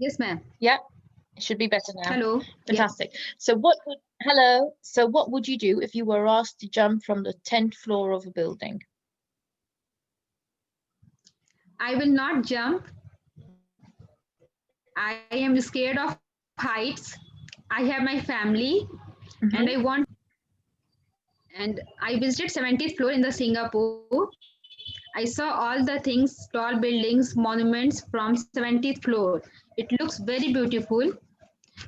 Yes, ma'am. Yeah, it should be better now. Hello. Fantastic. So hello. So what would you do if you were asked to jump from the 10th floor of a building? I will not jump. I am scared of heights. I have my family and I want, Hmm. and I visited 70th floor in the Singapore. I saw all the things, tall buildings, monuments from 70th floor. It looks very beautiful,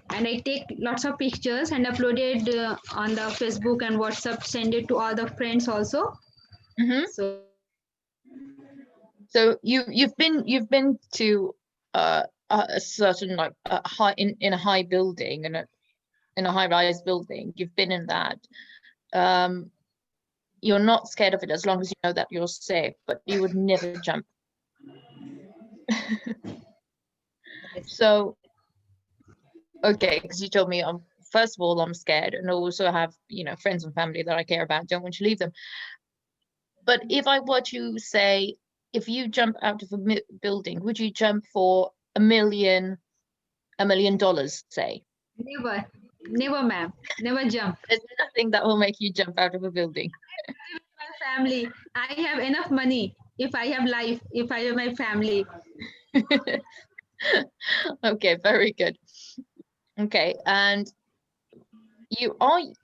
and I take lots of pictures and uploaded on the Facebook and WhatsApp, send it to all the friends also. Hmm. So So you've been to a certain like a high in a high building and in a high-rise building. You've been in that. Um, you're not scared of it as long as you know that you're safe, but you would never jump. So okay, because you told me first of all I'm scared, and I also have friends and family that I care about. Don't want to leave them. But if I were to say, if you jump out of a building, would you jump for $1 million, say? never, never, ma'am, never jump. There's nothing that will make you jump out of a building. My family. I have enough money. If I have life, if I have my family. Okay, very good. Okay, and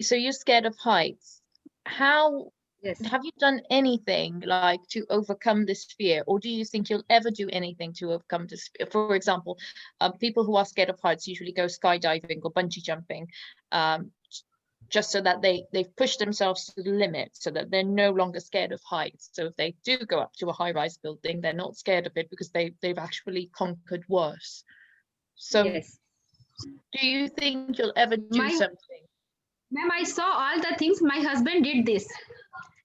so you're scared of heights. How Yes. have you done anything like to overcome this fear, or do you think you'll ever do anything to overcome this fear? For example, people who are scared of heights usually go skydiving or bungee jumping, um, just so that they've pushed themselves to the limit, so that they're no longer scared of heights. So if they do go up to a high-rise building, they're not scared of it because they've actually conquered worse. So Yes. do you think you'll ever do My something? ma'am, I saw all the things. My husband did this,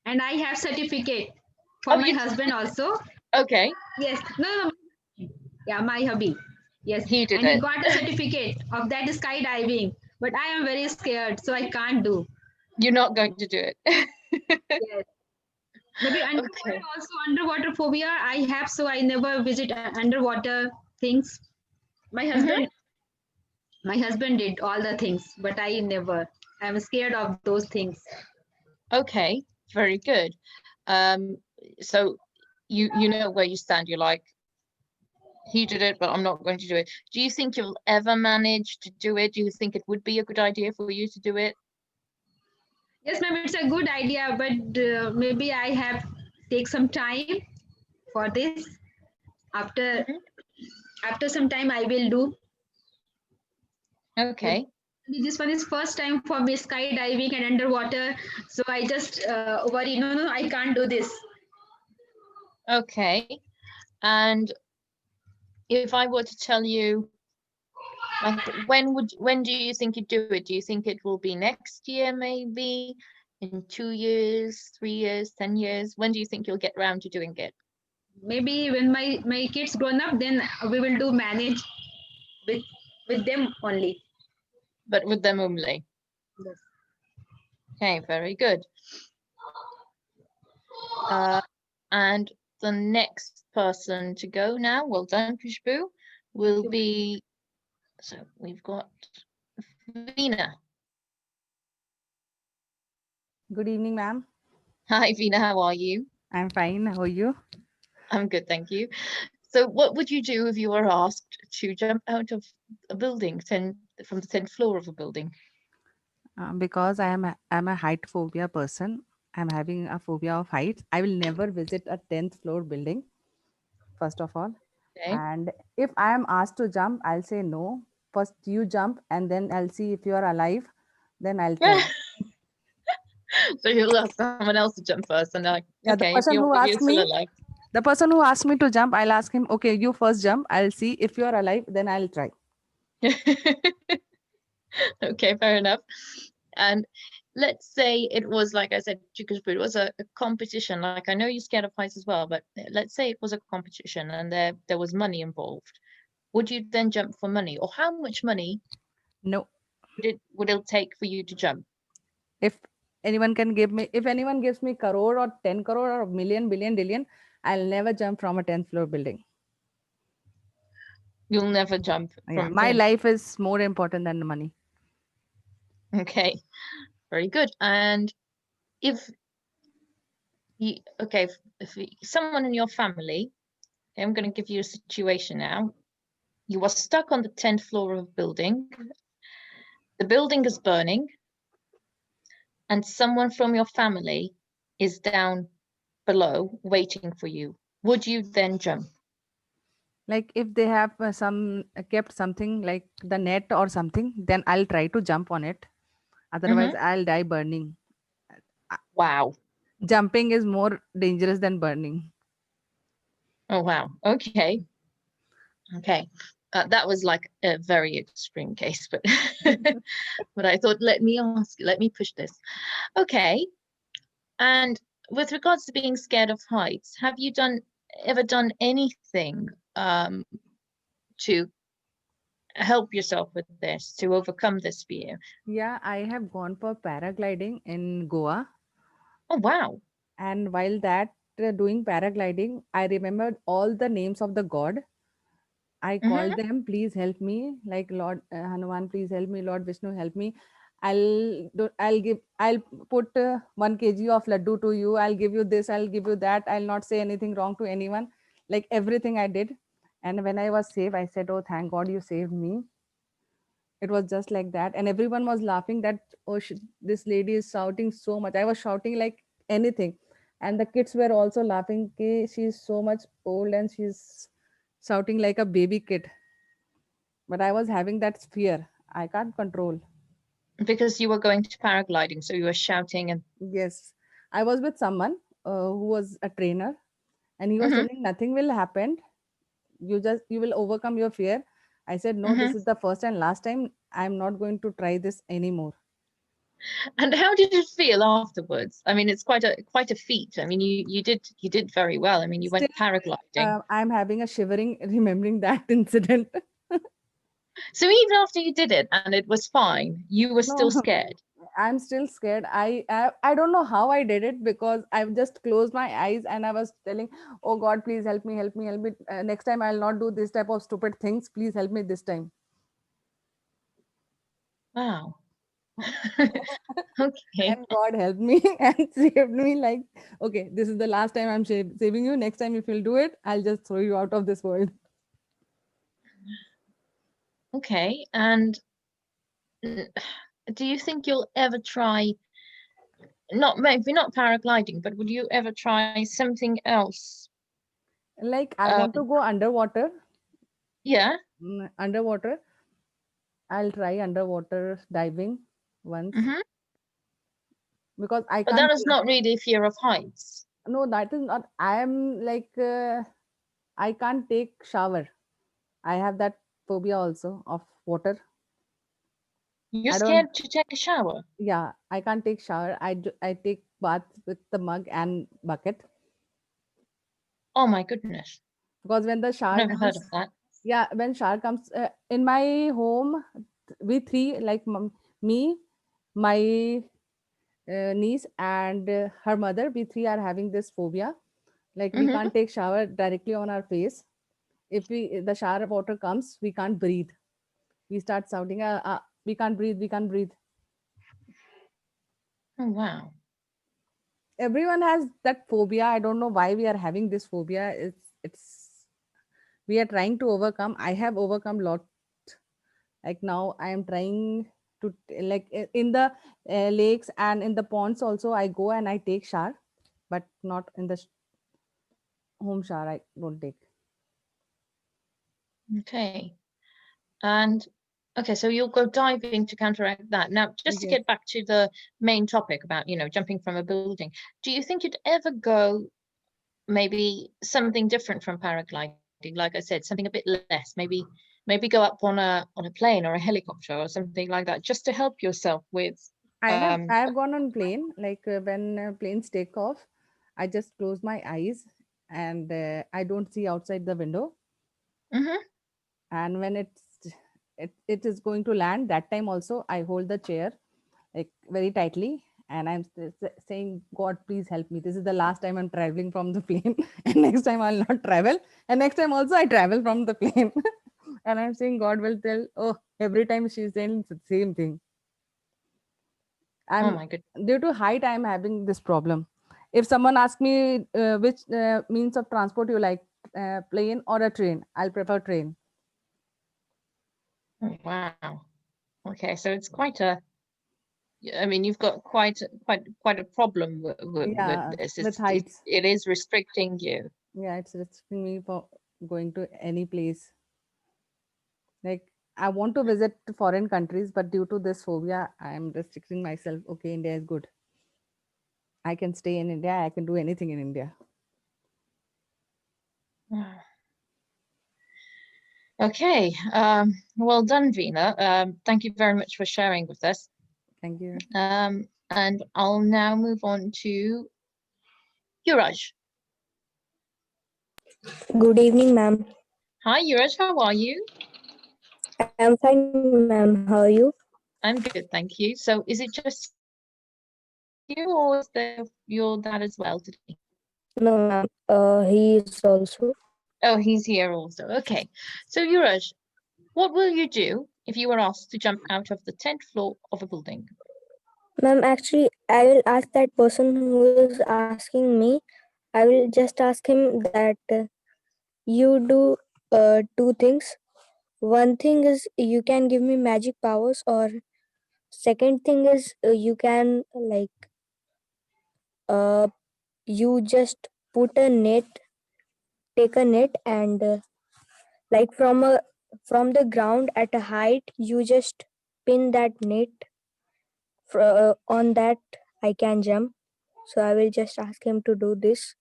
and I have certificate Oh, for my you husband also. okay? Yes. No, no. Yeah, my hubby. Yes, He did and he it. got a certificate of that skydiving. But I am very scared, so I can't do. You're not going to do it. Yes. Maybe Okay. underwater also, underwater phobia I have, so I never visit underwater things. My Hmm. husband My husband did all the things, but I never. I'm scared of those things. Okay, very good. Um, so you know where you stand. You're like, he did it, but I'm not going to do it. Do you think you'll ever manage to do it? Do you think it would be a good idea for you to do it? Yes, ma'am, it's a good idea, but maybe I have take some time for this. After Mhm. after some time, I will do. Maybe Okay. this one is first time for me skydiving and underwater, so I just worry. No, no, I can't do this. Okay. And if I were to tell you, like, when do you think you'd do it? Do you think it will be next year, maybe in 2 years, 3 years, 10 years? When do you think you'll get around to doing it? Maybe when my kids grown up, then we will do manage with with them only. But with them only. Yes. Okay, very good. Uh, and the next person to go now, well done, Kushbu, will Thank you, ma'am. be, so we've got Veena. Good evening, ma'am. Hi, Veena, how are you? I'm fine. How are you? I'm good, thank you. So what would you do if you were asked to jump out of a building, from the 10th floor of a building? Because I'm a height phobia person. I'm having a phobia of heights. I will never visit a 10th floor building, first of all. Okay. And if I am asked to jump, I'll say no. First you jump and then I'll see if you are alive. Then I'll try. So you'll ask someone else to jump first and they're like, Yeah, okay, if you're still alive. the person who asked me to jump, I'll ask him, okay, you first jump. I'll see if you are alive, then I'll try. Okay, fair enough. And let's say it was, like I said, it was a competition. Like, I know you're scared of heights as well, but let's say it was a competition and there was money involved. Would you then jump for money, or how much money No. would it take for you to jump? If if anyone gives me crore or 10 crore or million, billion, billion, I'll never jump from a 10th floor building. You'll never jump Yeah, from my 10. life is more important than the money. Okay, very good. And if you, okay, someone in your family, I'm going to give you a situation now. You are stuck on the 10th floor of a building. The building is burning, and someone from your family is down below waiting for you. Would you then jump? Like if they have some kept something like the net or something, then I'll try to jump on it. Otherwise, Hmm. I'll die burning. Wow. Jumping is more dangerous than burning. Oh, wow. Okay. Okay. That was like a very extreme case, but but I thought, let me push this. Okay. And with regards to being scared of heights, have you ever done anything to help yourself with this, to overcome this fear? Yeah, I have gone for paragliding in Goa, Oh, wow. and while that doing paragliding, I remembered all the names of the god. I called Mm-hmm. them, please help me, like Lord Hanuman, please help me, Lord Vishnu, help me. I'll put 1 kg of laddu to you. I'll give you this, I'll give you that. I'll not say anything wrong to anyone. Like everything I did. And when I was saved, I said, oh, thank God you saved me. It was just like that. And everyone was laughing that, oh, this lady is shouting so much. I was shouting like anything. And the kids were also laughing. "Ki she's so much old and she's shouting like a baby kid." But I was having that fear. I can't control. Because you were going to paragliding, so you were shouting and Yes. I was with someone who was a trainer, and he was mm-hmm, telling nothing will happen. You will overcome your fear. I said, no, mm-hmm. this is the first and last time. I'm not going to try this anymore. And how did it feel afterwards? I mean, it's quite a feat. I mean, you did very well. I mean, you Still, went paragliding. I'm having a shivering remembering that incident. So even after you did it and it was fine, you were No, still scared. I'm still scared. I don't know how I did it because I've just closed my eyes and I was telling, "Oh God, please help me, help me, help me. Next time I'll not do this type of stupid things. Please help me this time." Wow. Okay. And God helped me and saved me. Like, okay, this is the last time I'm saving you. Next time, if you'll do it, I'll just throw you out of this world. Okay. And mm, do you think you'll ever try, not maybe not paragliding, but would you ever try something else? Like, I Um, want to go underwater. yeah. Underwater. I'll try underwater diving once Hmm. because I But can't. that is not really fear of heights. No, that is not. I am like, I can't take shower. I have that phobia also of water. You're I don't. scared to take a shower. Yeah, I can't take shower. I take bath with the mug and bucket Oh my goodness. because when the I've shower never heard comes, of that. yeah, when shower comes in my home, we three like me, my niece, and her mother. We three are having this phobia. Like we Hmm. can't take shower directly on our face. If the shower water comes, we can't breathe. We start shouting, "We can't breathe! We can't breathe!" Oh, wow. Everyone has that phobia. I don't know why we are having this phobia. It's we are trying to overcome. I have overcome lot. Like now I am trying to like in the lakes and in the ponds also I go and I take shower, but not in the home shower. I don't take. Okay. And okay, so you'll go diving to counteract that. Now, just to Yes. get back to the main topic about, jumping from a building, do you think you'd ever go maybe something different from paragliding? Like I said, something a bit less, maybe go up on a plane or a helicopter or something like that, just to help yourself with I have gone on plane like when planes take off, I just close my eyes and I don't see outside the window, hmm. and when it is going to land, that time also I hold the chair like very tightly and I'm saying, God, please help me, this is the last time I'm traveling from the plane and next time I'll not travel, and next time also I travel from the plane. And I'm saying God will tell, oh, every time she's saying the same thing. Oh I'm my goodness. due to height, I'm having this problem. If someone asks me which means of transport you like, plane or a train, I'll prefer train. Oh, wow. Okay, so it's quite a. I mean, you've got quite a problem with Yeah, this. with It, heights. it is restricting you. Yeah, it's restricting me for going to any place. Like I want to visit foreign countries, but due to this phobia, I'm restricting myself. Okay, India is good. I can stay in India. I can do anything in India. Okay. Well done, Veena. Thank you very much for sharing with us. Thank you. And I'll now move on to Yuraj. Good evening, ma'am. Hi, Yuraj. How are you? I'm fine, ma'am. How are you? I'm good, thank you. So, is it just you, or is there your dad as well today? No, ma'am. He is also. Oh, he's here also. Okay. So, Yuraj, what will you do if you were asked to jump out of the 10th floor of a building? Ma'am, actually, I will ask that person who is asking me. I will just ask him that you do two things. One thing is you can give me magic powers, or second thing is you can uh you just put a net, take a net, and like from the ground at a height, you just pin that net on that I can jump. So I will just ask him to do this,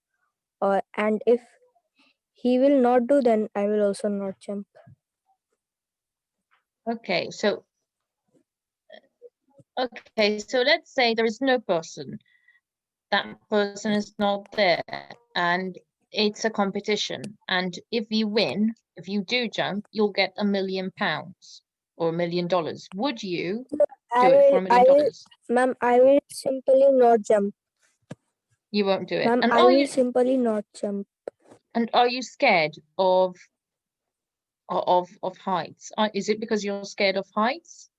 and if he will not do, then I will also not jump. Okay, so let's say there is no person. That person is not there, and it's a competition. And if you win, if you do jump, you'll get £1 million or $1 million. Would you do it for a I million will, dollars? ma'am. I will simply not jump, You won't do it. ma'am. I will simply not jump. And are you scared of heights? Is it because you're scared of heights?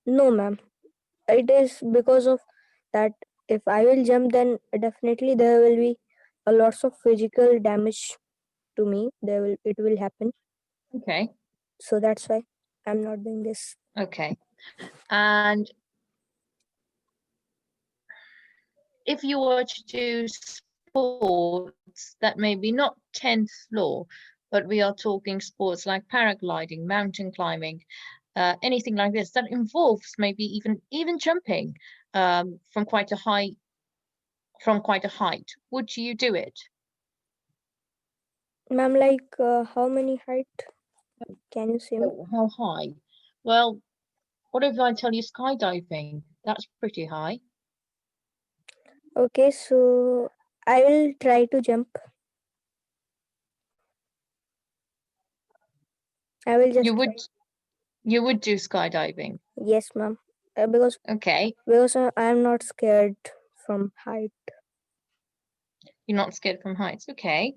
No, ma'am. It is because of that. If I will jump, then definitely there will be a lots of physical damage to me. It will happen. Okay. So that's why I'm not doing this. Okay. And if you were to do sports that maybe not 10th floor, but we are talking sports like paragliding, mountain climbing, anything like this that involves maybe even jumping from quite a height, would you do it? Ma'am, how many height? Can you say me? Oh, how high? Well, what if I tell you skydiving? That's pretty high. Okay, so I will try to jump. I will just You try. would you would do skydiving. Yes, ma'am. Because Okay, I am not scared from height. you're not scared from heights. Okay.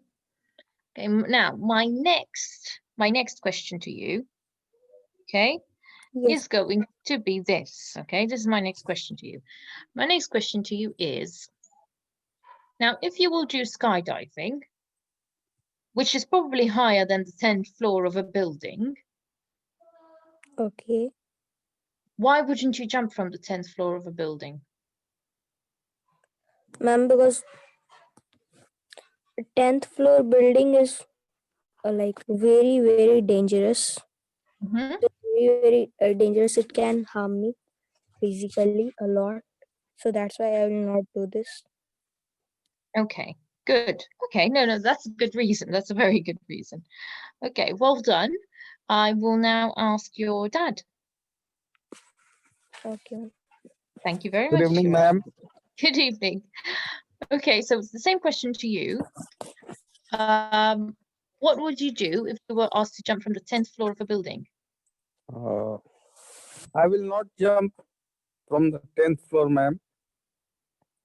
Okay, now my next question to you, okay, Yes. is going to be this. Okay, this is my next question to you. My next question to you is, now if you will do skydiving, which is probably higher than the 10th floor of a building, Okay. why wouldn't you jump from the 10th floor of a building? Ma'am, because 10th floor building is very, very dangerous. Mhm. Very, very dangerous. It can harm me physically a lot. So that's why I will not do this. Okay, good. Okay, no, that's a good reason. That's a very good reason. Okay, well done. I will now ask your dad. Okay. Thank you very Good much, evening, Shiraz. ma'am. Good evening. Okay, so it's the same question to you. What would you do if you were asked to jump from the 10th floor of a building? Uh, I will not jump from the 10th floor, ma'am,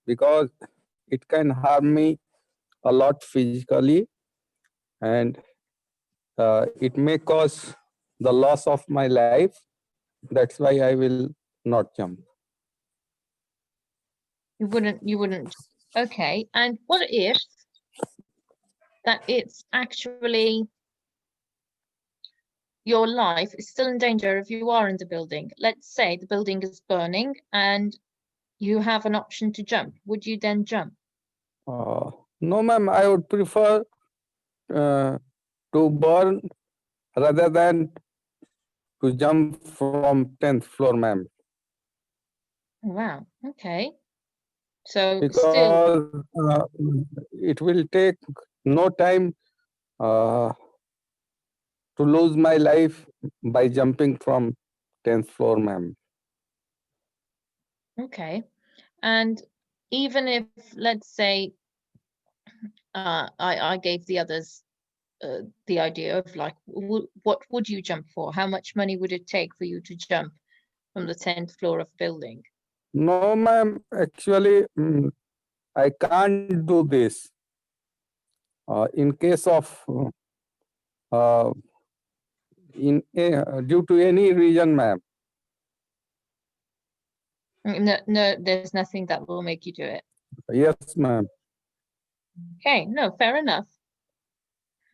because it can harm me a lot physically. And it may cause the loss of my life. That's why I will not jump. You wouldn't. Okay. And what if that it's actually your life is still in danger if you are in the building? Let's say the building is burning and you have an option to jump. Would you then jump? No, ma'am, I would prefer to burn rather than to jump from 10th floor, ma'am. Wow. Okay. So still, Because it will take no time uh, to lose my life by jumping from 10th floor, ma'am. okay. And even if, let's say, I gave the others the idea of like, what would you jump for? How much money would it take for you to jump from the 10th floor of building? No, ma'am, actually, I can't do this. In case of uh, due to any reason, ma'am. No, no, there's nothing that will make you do it. Yes, ma'am. Okay, no, fair enough.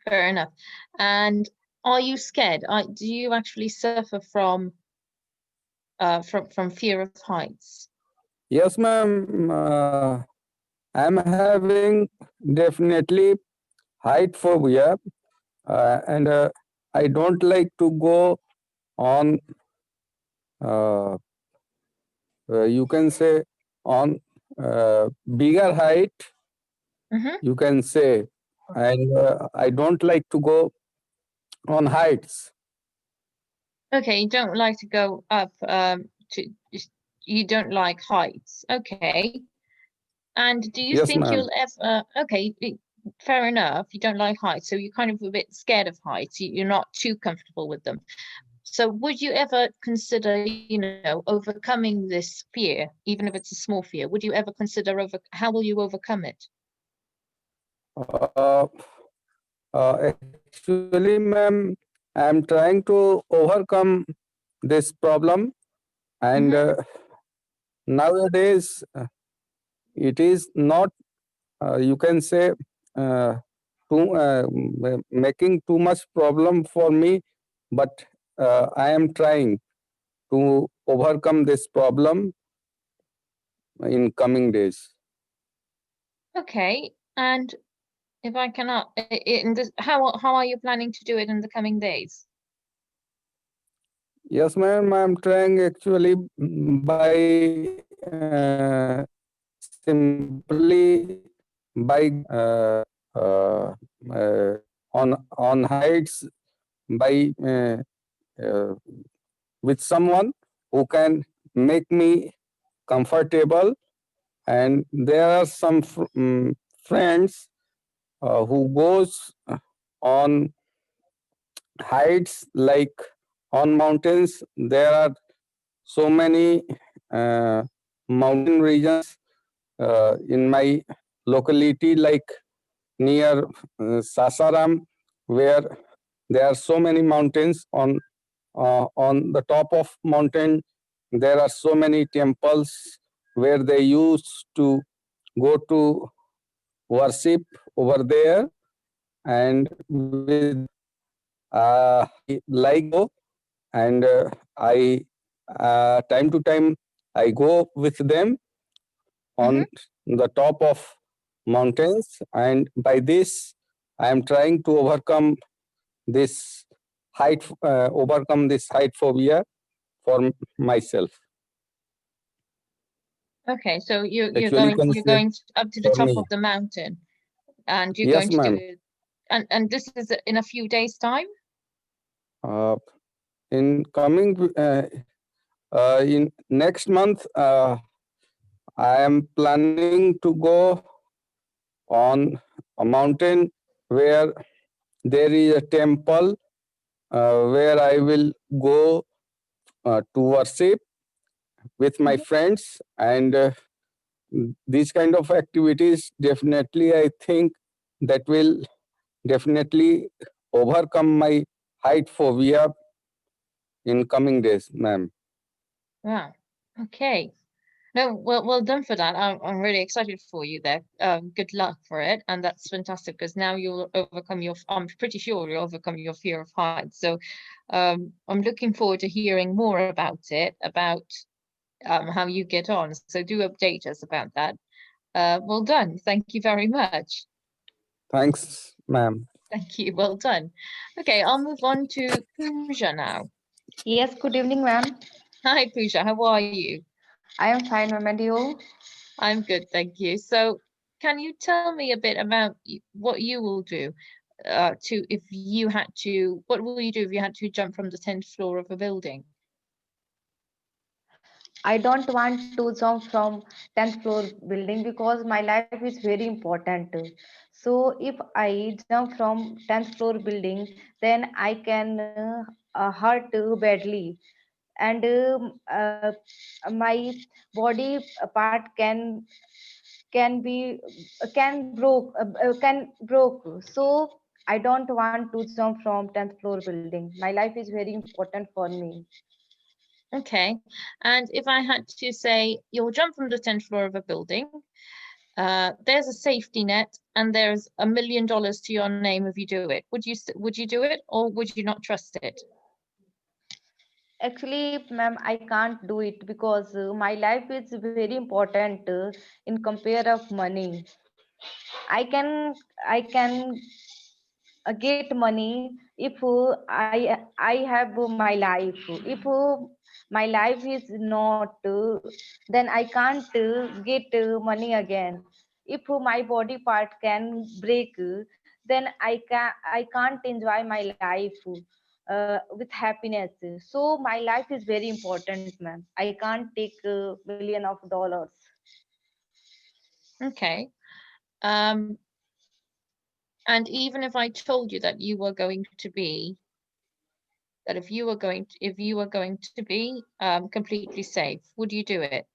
Fair enough. And are you scared? Do you actually suffer from fear of heights? Yes, ma'am. I'm having definitely height phobia, and I don't like to go on. Uh, you can say on bigger height. Mm-hmm. You can say, and I don't like to go on heights. Okay, you don't like to go up you don't like heights. Okay. And do you Yes, think ma'am. you'll ever okay, fair enough, you don't like heights, so you're kind of a bit scared of heights. You're not too comfortable with them. So would you ever consider, overcoming this fear, even if it's a small fear? Would you ever consider how will you overcome it? Uh, Actually, ma'am, I'm trying to overcome this problem, and Mm-hmm. nowadays it is not. You can say uh, making too much problem for me, but I am trying to overcome this problem in coming days. Okay. And if I cannot, in this, how are you planning to do it in the coming days? Yes, ma'am, I'm trying actually by simply by on heights by uh, with someone who can make me comfortable, and there are some friends who goes on heights like on mountains. There are so many mountain regions in my locality, like near Sasaram, where there are so many mountains. On the top of mountain, there are so many temples where they used to go to worship over there, and with I like to go, and I time to time I go with them Mm-hmm. on the top of mountains, and by this I am trying to this overcome this height phobia for myself. Okay, so Actually, you're consider going up to the for top me. of the mountain, and you're Yes, going to do ma'am. it, and this is in a few days' time. Uh, in coming in next month, I am planning to go on a mountain where there is a temple where I will go to worship with my Mhm. friends, and these kind of activities definitely I think that will definitely overcome my height phobia in coming days, ma'am. Wow. Okay. No, well done for that. I'm really excited for you there. Good luck for it, and that's fantastic because now you'll overcome your. I'm pretty sure you'll overcome your fear of heights. So, I'm looking forward to hearing more about it, about how you get on. So do update us about that. Well done. Thank you very much. Thanks, ma'am. Thank you. Well done. Okay, I'll move on to Puja now. Yes, good evening, ma'am. Hi, Puja. How are you? I am fine, ma'am, and you? I'm good, thank you. So, can you tell me a bit about what you will do to if you had to, what will you do if you had to jump from the 10th floor of a building? I don't want to jump from 10th floor building because my life is very important. So if I jump from 10th floor building, then I can hurt badly, and my body part can be can broke. So I don't want to jump from 10th floor building. My life is very important for me. Okay, and if I had to say you'll jump from the 10th floor of a building, there's a safety net and there's $1 million to your name if you do it. Would you do it or would you not trust it? Actually, ma'am, I can't do it because my life is very important in compare of money. I can I can get money if I have my life. If my life is not, then I can't get money again. If my body part can break, then I can't enjoy my life with happiness. So my life is very important, ma'am. I can't take million of dollars. Okay. Um, and even if I told you that you were going to be that if you were going to be completely safe, would you do it?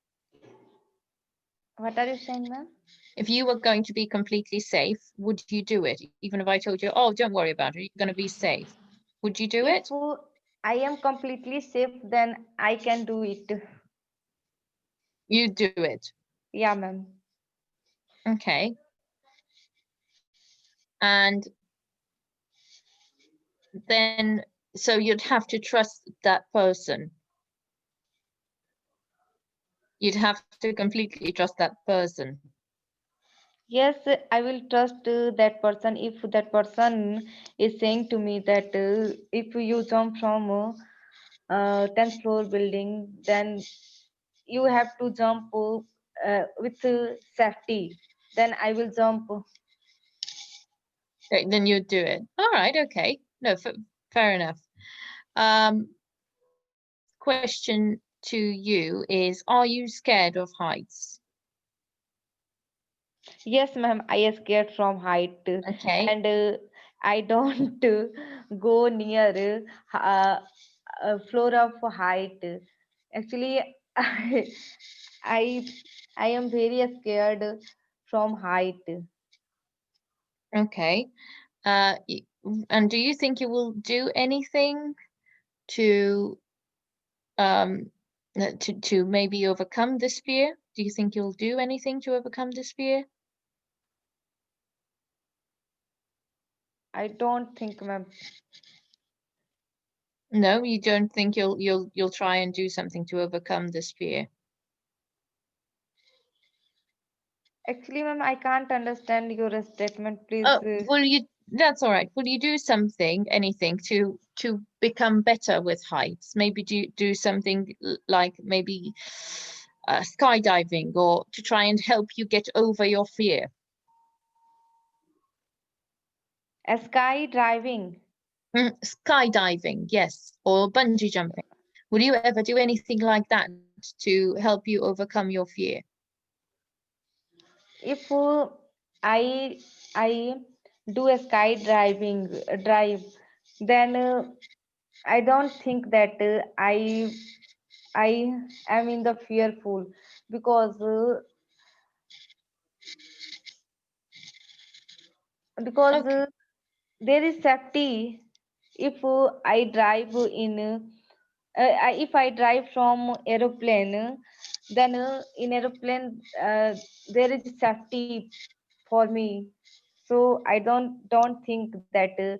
What are you saying, ma'am? If you were going to be completely safe, would you do it? Even if I told you, oh, don't worry about it, you're going to be safe. Would you do If it? I am completely safe, then I can do it. You do it. Yeah, ma'am. Okay. And then, so you'd have to trust that person. You'd have to completely trust that person. Yes, I will trust that person if that person is saying to me that if you jump from 10th floor building, then you have to jump with safety. Then I will jump. Okay, then you'd do it. All right, okay. No, fair enough. Question to you is, are you scared of heights? Yes, ma'am, I am scared from height, Okay. and I don't go near floor of height. Actually, I, I I am very scared from height. Okay. And do you think you will do anything to to maybe overcome this fear? Do you think you'll do anything to overcome this fear? I don't think, ma'am. No, you don't think you'll try and do something to overcome this fear? Actually, ma'am, I can't understand your statement. Please. Oh, will you? That's all right. Will you do something, anything to become better with heights? Maybe do something like maybe skydiving or to try and help you get over your fear. Skydiving. Skydiving, yes, or bungee jumping. Will you ever do anything like that to help you overcome your fear? If I I do a skydiving drive, then I don't think that I am in the fearful because Okay. there is safety if I drive in if I drive from aeroplane, then in aeroplane there is safety for me. So I don't think that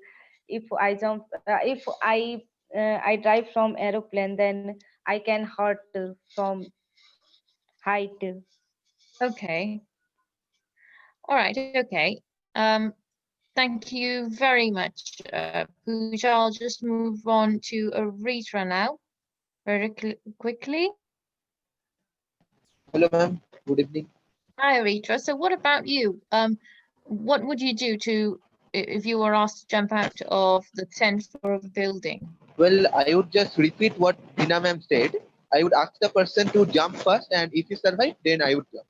if I jump, if I drive from aeroplane, then I can hurt from height. Okay. All right. Okay. Thank you very much, Pooja. I'll just move on to Aritra now, very quickly. Hello, ma'am. Good evening. Hi, Aritra. So what about you? What would you do if you were asked to jump out of the 10th floor of a building? Well, I would just repeat what Dina ma'am said. I would ask the person to jump first, and if he survive, then I would jump.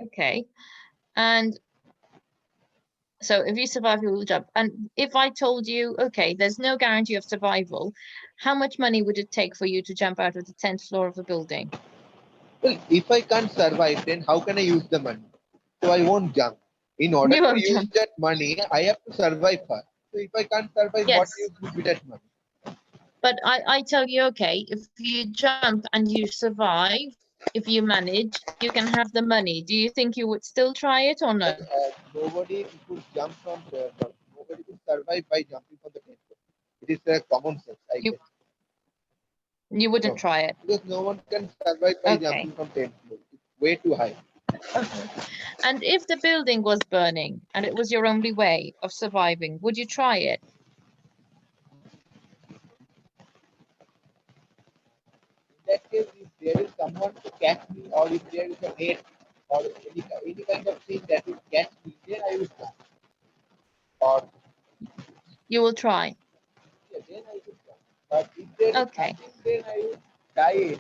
Okay. And so if you survive, you will jump. And if I told you, okay, there's no guarantee of survival, how much money would it take for you to jump out of the 10th floor of a building? Well, if I can't survive, then how can I use the money? So I won't jump. In order You to won't use jump. that money, I have to survive first. So if I can't survive, what Yes. use would be that money? But I tell you, okay, if you jump and you survive, if you manage, you can have the money. Do you think you would still try it or no? Nobody could jump from there. Nobody could survive by jumping from the 10th floor. It is common sense, I You guess. you wouldn't No, try it. because no one can survive by Okay. jumping from 10th floor. It's way too high. Okay. And if the building was burning and it was your only way of surviving, would you try it? In that case, if there is someone to catch me, or if there is a net, or any kind of thing that will catch me, then I will jump. Or You will try. yeah, then I will jump. But if there is Okay. nothing, then I will die anyway.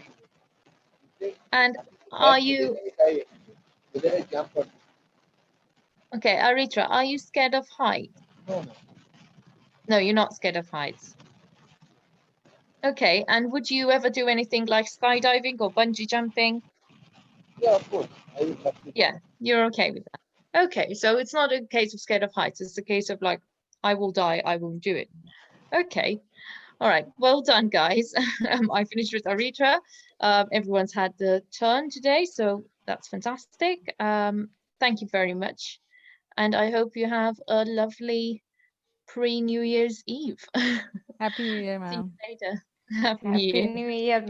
If there is And nothing to are catch me, then you I will die anyway. Whether I jump or okay, Aritra, are you scared of heights? no, no. No, you're not scared of heights. Okay, and would you ever do anything like skydiving or bungee jumping? Yeah, of course. I will love to. Yeah, you're okay with that. Okay, so it's not a case of scared of heights, it's a case of like, I will die, I won't do it. Okay, all right, well done, guys. I finished with Aritra. Everyone's had the turn today, so that's fantastic. Thank you very much. And I hope you have a lovely pre-New Year's Eve. Happy New Year, See you ma'am. later. Happy New Happy Year. New Year, ma'am.